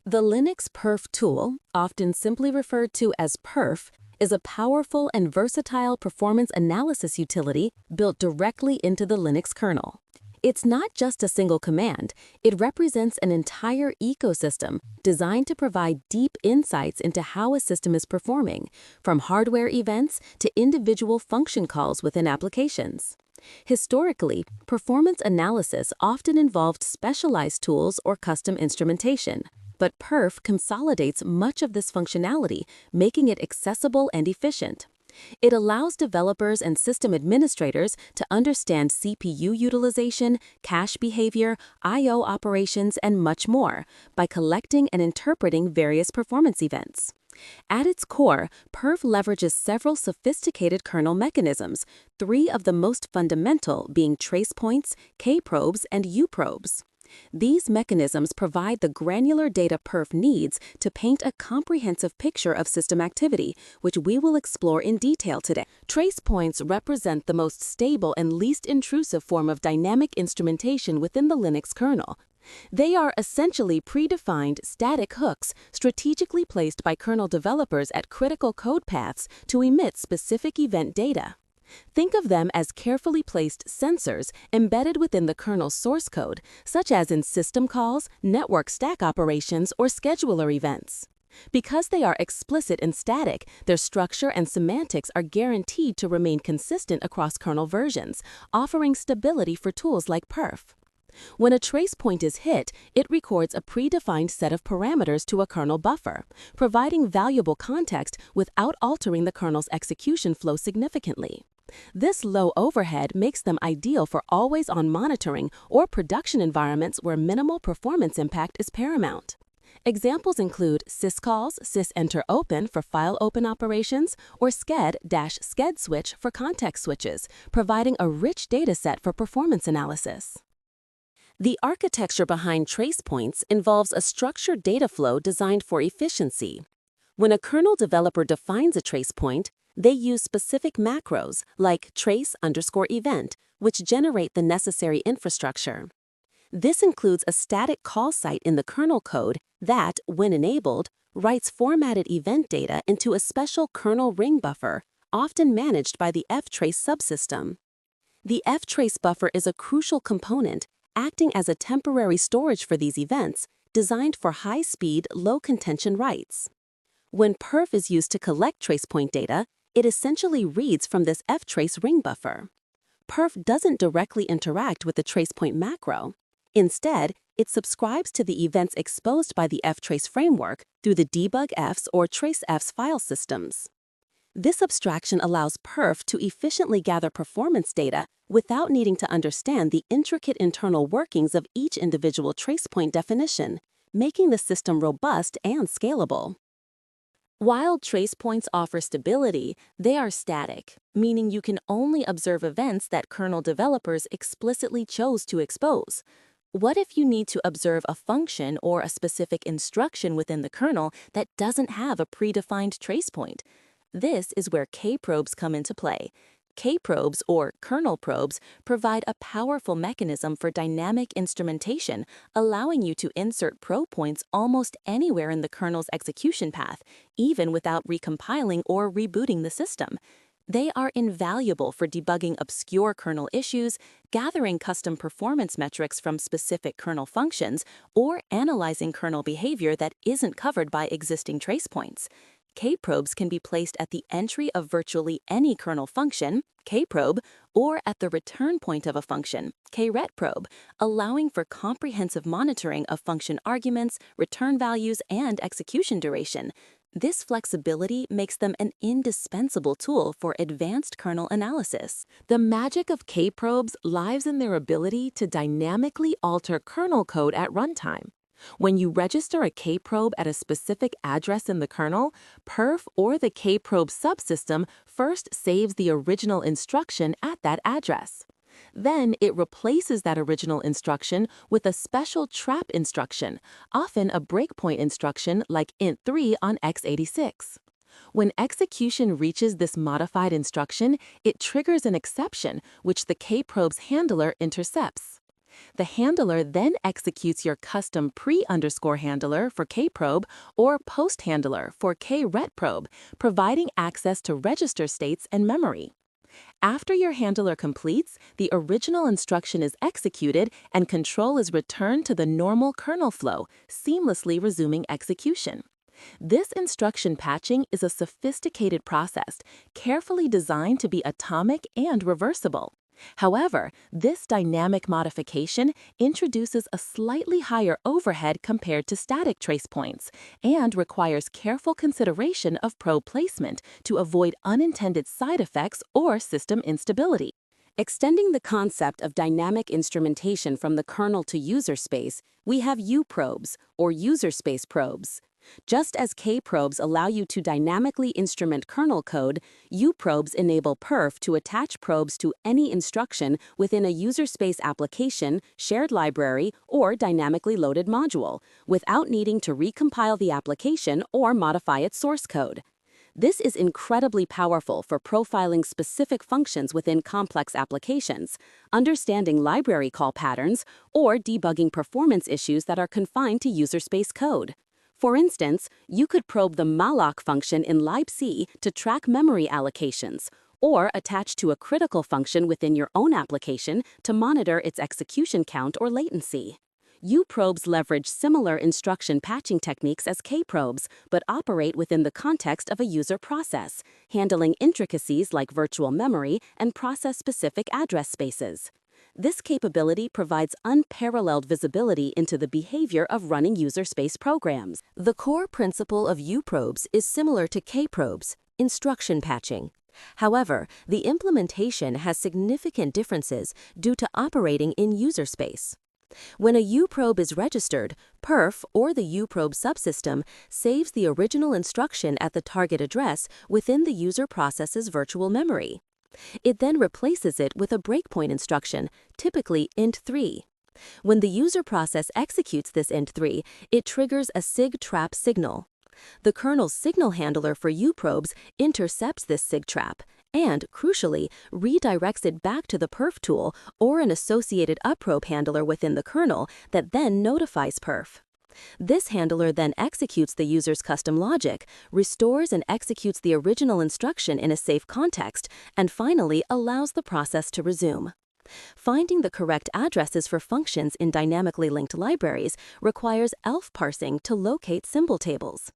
The Linux perf tool, often simply referred to as perf, is a powerful and versatile performance analysis utility built directly into the Linux kernel. It's not just a single command, it represents an entire ecosystem designed to provide deep insights into how a system is performing, from hardware events to individual function calls within applications. Historically, performance analysis often involved specialized tools or custom instrumentation, but perf consolidates much of this functionality, making it accessible and efficient. It allows developers and system administrators to understand CPU utilization, cache behavior, I/O operations, and much more by collecting and interpreting various performance events. At its core, perf leverages several sophisticated kernel mechanisms, three of the most fundamental being tracepoints, KProbes, and UProbes. These mechanisms provide the granular data perf needs to paint a comprehensive picture of system activity, which we will explore in detail today. Tracepoints represent the most stable and least intrusive form of dynamic instrumentation within the Linux kernel. They are essentially predefined static hooks strategically placed by kernel developers at critical code paths to emit specific event data. Think of them as carefully placed sensors embedded within the kernel's source code, such as in system calls, network stack operations, or scheduler events. Because they are explicit and static, their structure and semantics are guaranteed to remain consistent across kernel versions, offering stability for tools like perf. When a tracepoint is hit, it records a predefined set of parameters to a kernel buffer, providing valuable context without altering the kernel's execution flow significantly. This low overhead makes them ideal for always-on monitoring or production environments where minimal performance impact is paramount. Examples include syscalls, sysenter-open for file open operations, or sched-sched switch for context switches, providing a rich dataset for performance analysis. The architecture behind tracepoints involves a structured data flow designed for efficiency. When a kernel developer defines a tracepoint, they use specific macros like trace_event, which generate the necessary infrastructure. This includes a static call site in the kernel code that, when enabled, writes formatted event data into a special kernel ring buffer, often managed by the ftrace subsystem. The ftrace buffer is a crucial component, acting as a temporary storage for these events, designed for high-speed, low-contention writes. When perf is used to collect tracepoint data, it essentially reads from this ftrace ring buffer. Perf doesn't directly interact with the tracepoint macro. Instead, it subscribes to the events exposed by the ftrace framework through the debugfs or tracefs file systems. This abstraction allows perf to efficiently gather performance data without needing to understand the intricate internal workings of each individual tracepoint definition, making the system robust and scalable. While tracepoints offer stability, they are static, meaning you can only observe events that kernel developers explicitly chose to expose. What if you need to observe a function or a specific instruction within the kernel that doesn't have a predefined tracepoint? This is where KProbes come into play. KProbes, or kernel probes, provide a powerful mechanism for dynamic instrumentation, allowing you to insert probe points almost anywhere in the kernel's execution path, even without recompiling or rebooting the system. They are invaluable for debugging obscure kernel issues, gathering custom performance metrics from specific kernel functions, or analyzing kernel behavior that isn't covered by existing tracepoints. KProbes can be placed at the entry of virtually any kernel function, KProbe, or at the return point of a function, KRetProbe, allowing for comprehensive monitoring of function arguments, return values, and execution duration. This flexibility makes them an indispensable tool for advanced kernel analysis. The magic of KProbes lies in their ability to dynamically alter kernel code at runtime. When you register a KProbe at a specific address in the kernel, perf or the KProbe subsystem first saves the original instruction at that address. Then it replaces that original instruction with a special trap instruction, often a breakpoint instruction like int3 on x86. When execution reaches this modified instruction, it triggers an exception, which the KProbe's handler intercepts. The handler then executes your custom pre_handler for KProbe or post_handler for KRetProbe, providing access to register states and memory. After your handler completes, the original instruction is executed and control is returned to the normal kernel flow, seamlessly resuming execution. This instruction patching is a sophisticated process, carefully designed to be atomic and reversible. However, this dynamic modification introduces a slightly higher overhead compared to static trace points and requires careful consideration of probe placement to avoid unintended side effects or system instability. Extending the concept of dynamic instrumentation from the kernel to user space, we have UProbes, or user space probes. Just as KProbes allow you to dynamically instrument kernel code, UProbes enable perf to attach probes to any instruction within a user space application, shared library, or dynamically loaded module, without needing to recompile the application or modify its source code. This is incredibly powerful for profiling specific functions within complex applications, understanding library call patterns, or debugging performance issues that are confined to user space code. For instance, you could probe the malloc function in libc to track memory allocations, or attach to a critical function within your own application to monitor its execution count or latency. UProbes leverage similar instruction patching techniques as KProbes, but operate within the context of a user process, handling intricacies like virtual memory and process-specific address spaces. This capability provides unparalleled visibility into the behavior of running user space programs. The core principle of UProbes is similar to KProbes, instruction patching. However, the implementation has significant differences due to operating in user space. When a UProbe is registered, perf, or the UProbe subsystem, saves the original instruction at the target address within the user process's virtual memory. It then replaces it with a breakpoint instruction, typically int3. When the user process executes this int3, it triggers a sig trap signal. The kernel's signal handler for UProbes intercepts this sig trap and, crucially, redirects it back to the perf tool or an associated uprobe handler within the kernel that then notifies perf. This handler then executes the user's custom logic, restores and executes the original instruction in a safe context, and finally allows the process to resume. Finding the correct addresses for functions in dynamically linked libraries requires ELF parsing to locate symbol tables.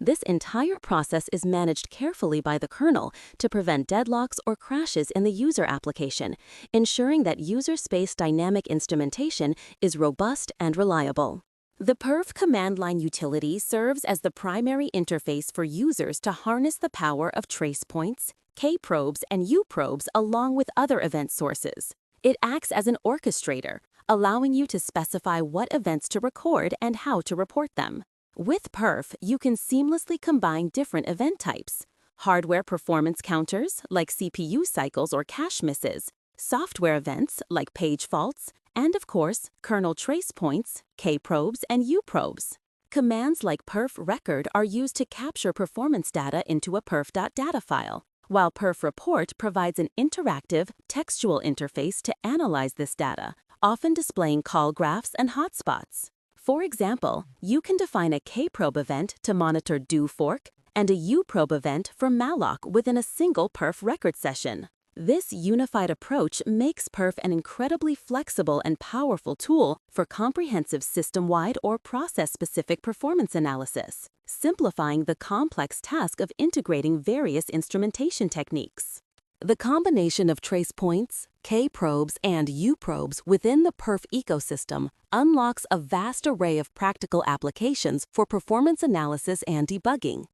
This entire process is managed carefully by the kernel to prevent deadlocks or crashes in the user application, ensuring that user space dynamic instrumentation is robust and reliable. The perf command line utility serves as the primary interface for users to harness the power of Tracepoints, KProbes, and UProbes along with other event sources. It acts as an orchestrator, allowing you to specify what events to record and how to report them. With perf, you can seamlessly combine different event types: hardware performance counters, like CPU cycles or cache misses, software events, like page faults, and of course, kernel trace points, KProbes, and UProbes. Commands like perf record are used to capture performance data into a perf.data file, while perf report provides an interactive, textual interface to analyze this data, often displaying call graphs and hotspots. For example, you can define a KProbe event to monitor do fork and a UProbe event for malloc within a single perf record session. This unified approach makes perf an incredibly flexible and powerful tool for comprehensive system-wide or process-specific performance analysis, simplifying the complex task of integrating various instrumentation techniques. The combination of Tracepoints, KProbes, and UProbes within the perf ecosystem unlocks a vast array of practical applications for performance analysis and debugging.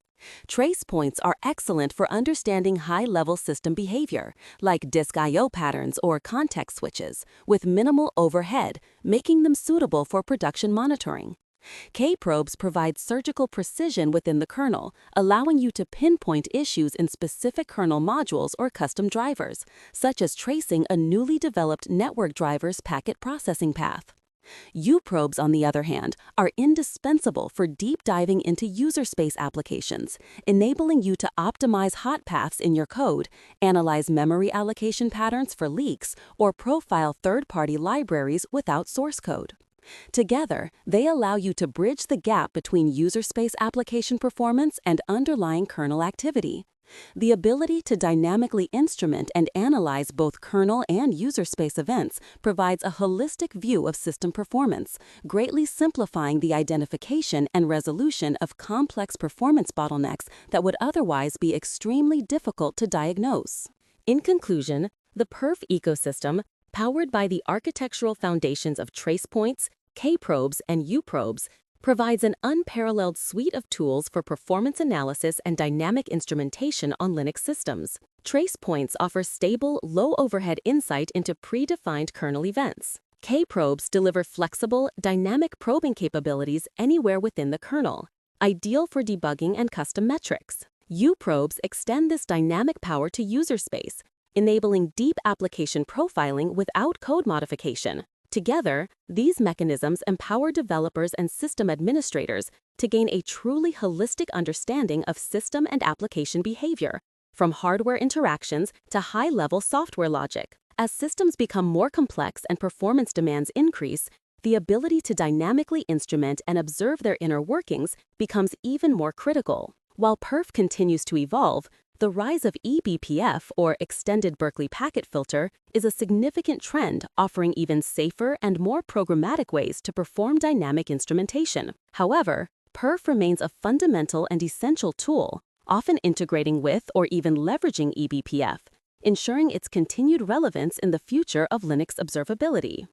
Tracepoints are excellent for understanding high-level system behavior, like disk I/O patterns or context switches, with minimal overhead, making them suitable for production monitoring. KProbes provide surgical precision within the kernel, allowing you to pinpoint issues in specific kernel modules or custom drivers, such as tracing a newly developed network driver's packet processing path. UProbes, on the other hand, are indispensable for deep diving into user space applications, enabling you to optimize hot paths in your code, analyze memory allocation patterns for leaks, or profile third-party libraries without source code. Together, they allow you to bridge the gap between user space application performance and underlying kernel activity. The ability to dynamically instrument and analyze both kernel and user space events provides a holistic view of system performance, greatly simplifying the identification and resolution of complex performance bottlenecks that would otherwise be extremely difficult to diagnose. In conclusion, the perf ecosystem, powered by the architectural foundations of Tracepoints, KProbes and UProbes, provides an unparalleled suite of tools for performance analysis and dynamic instrumentation on Linux systems. Tracepoints offers stable, low-overhead insight into predefined kernel events. KProbes deliver flexible, dynamic probing capabilities anywhere within the kernel, ideal for debugging and custom metrics. UProbes extend this dynamic power to user space, enabling deep application profiling without code modification. Together, these mechanisms empower developers and system administrators to gain a truly holistic understanding of system and application behavior, from hardware interactions to high-level software logic. As systems become more complex and performance demands increase, the ability to dynamically instrument and observe their inner workings becomes even more critical. While perf continues to evolve, the rise of eBPF, or Extended Berkeley Packet Filter, is a significant trend, offering even safer and more programmatic ways to perform dynamic instrumentation. However, perf remains a fundamental and essential tool, often integrating with or even leveraging eBPF, ensuring its continued relevance in the future of Linux observability.